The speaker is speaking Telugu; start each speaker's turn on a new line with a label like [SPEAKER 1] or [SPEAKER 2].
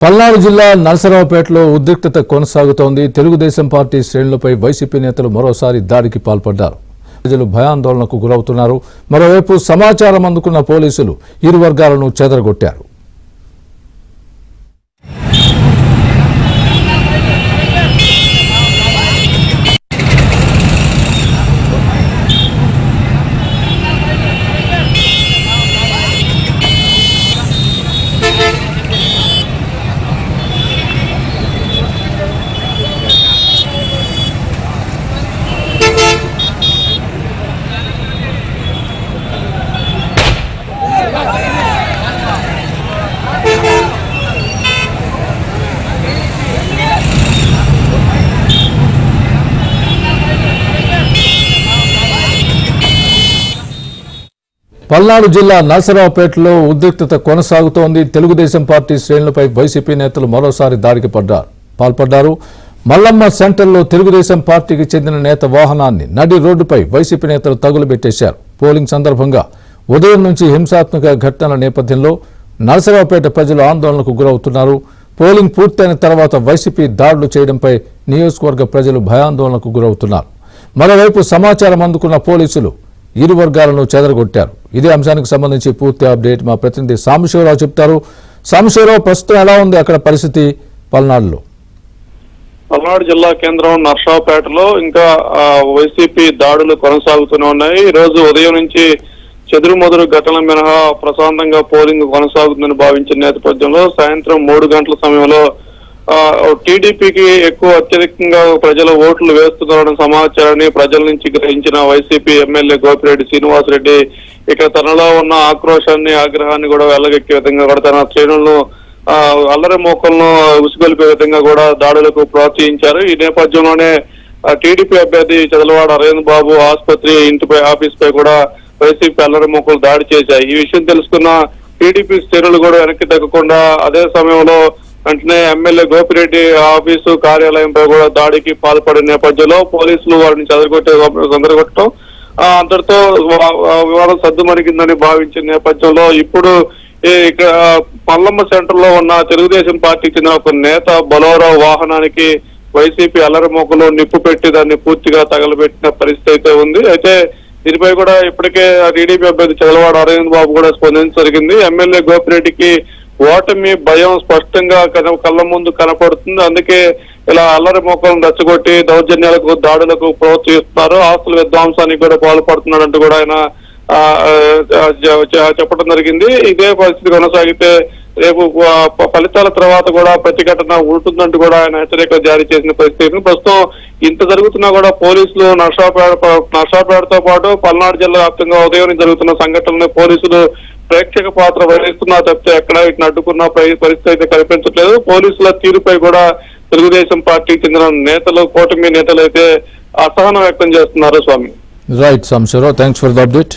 [SPEAKER 1] పల్నాడు జిల్లా నరసరావుపేటలో ఉద్రిక్తత కొనసాగుతోంది. తెలుగుదేశం పార్టీ శ్రేణులపై వైసీపీ నేతలు మరోసారి దాడికి పాల్పడ్డారు. ప్రజలు భయాందోళనకు గురవుతున్నారు. మరోవైపు సమాచారం అందుకున్న పోలీసులు ఇరు వర్గాలను చెదరగొట్టారు. పల్నాడు జిల్లా నరసరావుపేటలో ఉద్రిక్తత కొనసాగుతోంది. తెలుగుదేశం పార్టీ శ్రేణులపై వైసీపీ నేతలు మరోసారి దాడికి పాల్పడ్డారు. మల్లమ్మ సెంటర్లో తెలుగుదేశం పార్టీకి చెందిన నేత వాహనాన్ని నడి రోడ్డుపై వైసీపీ నేతలు తగులబెట్టేశారు. పోలింగ్ సందర్భంగా ఉదయం నుంచి హింసాత్మక ఘటనల నేపథ్యంలో నరసరావుపేట ప్రజలు ఆందోళనకు గురవుతున్నారు. పోలింగ్ పూర్తయిన తర్వాత వైసీపీ దాడులు చేయడంపై నియోజకవర్గ ప్రజలు భయాందోళనకు గురవుతున్నారు. మరోవైపు సమాచారం అందుకున్న పోలీసులు ఇరు వర్గాలను చెదరగొట్టారు. ఇదే అంశానికి సంబంధించి పూర్తి అప్డేట్ మా ప్రతినిధి సాంబశివరావు చెప్తారు. సాంబశివరావు, ప్రస్తుతం ఎలా ఉంది అక్కడ పరిస్థితి పల్నాడులో?
[SPEAKER 2] పల్నాడు జిల్లా కేంద్రం నర్సాపేటలో ఇంకా వైసీపీ దాడులు కొనసాగుతూనే ఉన్నాయి. ఈ రోజు ఉదయం నుంచి చెదురుమదురు ఘటనల మినహా ప్రశాంతంగా పోలింగ్ కొనసాగుతుందని భావించిన నేపథ్యంలో సాయంత్రం 3 గంటల సమయంలో టీడీపీకి అత్యధికంగా ప్రజలు ఓట్లు వేస్తున్నారన్న సమాచారాన్ని ప్రజల నుంచి గ్రహించిన వైసీపీ ఎమ్మెల్యే గోపిరెడ్డి శ్రీనివాసరెడ్డి ఇక్కడ తనలో ఉన్న ఆక్రోశాన్ని ఆగ్రహాన్ని కూడా వెళ్లగెక్కే విధంగా కూడా తన శ్రేణులను అల్లరి మోకలను ఉసిగొలిపే విధంగా కూడా దాడులకు ప్రోత్సహించారు. ఈ నేపథ్యంలోనే టీడీపీ అభ్యర్థి చదలవాడ అరవింద్ బాబు ఆసుపత్రి ఆఫీస్ పై కూడా వైసీపీ అల్లరి మోకలు దాడి చేశాయి. ఈ విషయం తెలుసుకున్న టీడీపీ శ్రేణులు కూడా వెనక్కి తగ్గకుండా అదే సమయంలో వెంటనే ఎమ్మెల్యే గోపిరెడ్డి ఆఫీసు కార్యాలయంపై కూడా దాడికి పాల్పడిన నేపథ్యంలో పోలీసులు వారిని చెదరగొట్టడం అందరితో వివాదం సద్దుమణిగిందని భావించిన నేపథ్యంలో ఇప్పుడు ఇక్కడ మల్లమ్మ సెంటర్ లో ఉన్న తెలుగుదేశం పార్టీకి చెందిన ఒక నేత బొలెరో వాహనానికి వైసీపీ అల్లరి మోకలు నిప్పు పెట్టి దాన్ని పూర్తిగా తగలబెట్టిన పరిస్థితి అయితే ఉంది. అయితే దీనిపై కూడా ఇప్పటికే టీడీపీ అభ్యర్థి చదలవాడ అరవింద్ బాబు కూడా స్పందించడం జరిగింది. ఎమ్మెల్యే గోపిరెడ్డికి ఓటమి భయం స్పష్టంగా కళ్ళ ముందు కనపడుతుంది. అందుకే ఇలా అల్లరి మోకలను రెచ్చగొట్టి దౌర్జన్యాలకు దాడులకు ప్రోత్సహిస్తున్నారు, ఆస్తుల విధ్వంసానికి కూడా పాల్పడుతున్నాడంటూ కూడా ఆయన చెప్పడం జరిగింది. ఇదే పరిస్థితి కొనసాగితే రేపు ఫలితాల తర్వాత కూడా ప్రతిఘటన ఉంటుందంటూ కూడా ఆయన హెచ్చరికలు జారీ చేసిన పరిస్థితి. ప్రస్తుతం ఇంత జరుగుతున్నా కూడా పోలీసులు నర్సాపేటతో పాటు పల్నాడు జిల్లా వ్యాప్తంగా ఉదయం జరుగుతున్న సంఘటనలను పోలీసులు ప్రేక్షక పాత్ర వహిస్తున్నా తప్పితే ఎక్కడ వీటిని అడ్డుకున్న పరిస్థితి అయితే కనిపించట్లేదు. పోలీసుల తీరుపై కూడా తెలుగుదేశం పార్టీకి చెందిన నేతలు, కూటమి నేతలు అయితే అసహనం వ్యక్తం చేస్తున్నారు. Swami,
[SPEAKER 1] right Sambasivarao, thanks for the update.